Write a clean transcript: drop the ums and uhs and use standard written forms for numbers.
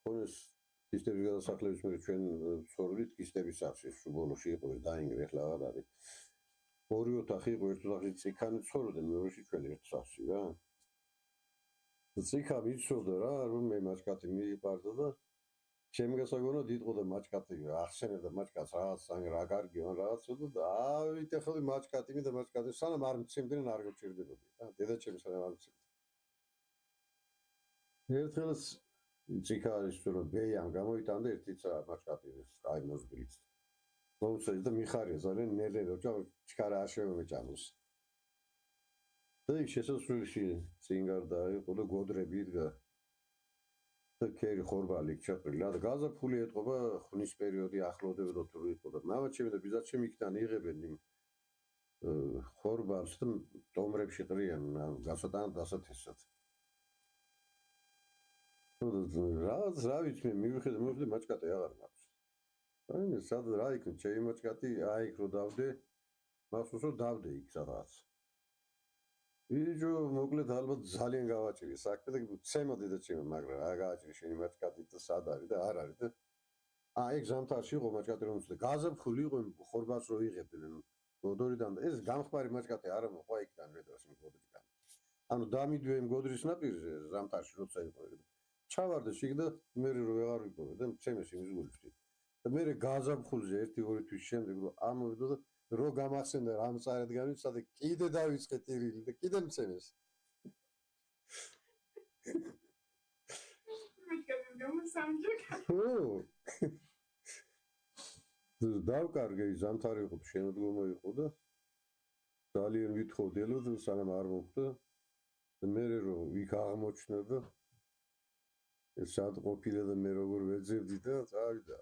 ხონეს კისტების გადასახლების მერე ჩვენ ცხოვრობდით კისტების სახლში, ბოლოში იყო დაინგრე, ახლა აღარ არის. ორი ოთახი იყო, ერთ ოთახში წიქანი ცხოვრობდნენ, მეორეში ჩვენ ერთ სახლში რა. წიქა მიცოდა რა, რომ მე მაჭკატი მიიყარდა და ჩემი გასაგონად იტყოდა მაჭკატი, ახსენებდა მაჭკატს რაღაც რა კარგია, რაღაცა და ავით ახლა მაჭკატი და მაჭკატი სანამ არ მცემდნენ არ გჭირდებოდი რა, დედაჩემი სანამ არ მცემდა. ერთხელაც წიქა არის რომ ბეიამ გამოიტანდა ერთი ცა მაჭკატი აი მოზბილიც. მომწევს და მიხარია ძალიან ნელერო ჩქარა აშევმეჭამოს. და იქ შესასვლელში წინ გარდა იყო და გოდრები იდგა. და კერი ხორბალი ჩაყრილა და გაზაფხული ეტყობა ხნის პერიოდი ახლოვდებოდა თუ იყო და მამაჩემი და ბიძაჩემი იქიდან იღებენ იმ ხორბალს და ტომრებში ყრიან გასატანად დასათესად. რა ვიცი მე მივიხედე მოვიდა მაჭკატი აღარ მაქვს. აი სად რა იქ ჩემი მაჭკატი აი იქ რო დავდე მახსოვს რომ დავდე იქ სადღაც. იჯო მოკლედ ალბათ ძალიან გავაჭირი საქმე და ცემოდი და ჩემი მაგრამ რა გავაჭირი შენი მაჭკატი და სად არის და არ არის და აი ზამთარში იყო მაჭკატი რომ უწევდა გაზაფხული იყო ხორბალს რო იღებდნენ გოდორიდან ეს გამხმარი მაჭკატი არა მოყვა იქიდან რედას იმ გოდრიდან. ანუ დამიდვე იმ გოდრის ნაპირზე ზამთარში როცა იყო ჩავარდა შიგ და მე რო აღარ ვიპოვე და ჩემს იმის გულში. და მე გაზაფხულზე 1-2 თვის შემდეგ რომ ამოვიდა და რო გამახსენდა რამ წარად განვიცა და კიდე დავიწყე ტირილი და კიდე მცემეს. დავკარგე ზამთარი იყო შემოდგომა იყო და ძალიან ვითხოვდი და სანამ არ მოხდა და მე რო იქ აღმოჩნდა და სად ყოფილა და მე როგორ ვეძებდი და წავიდა.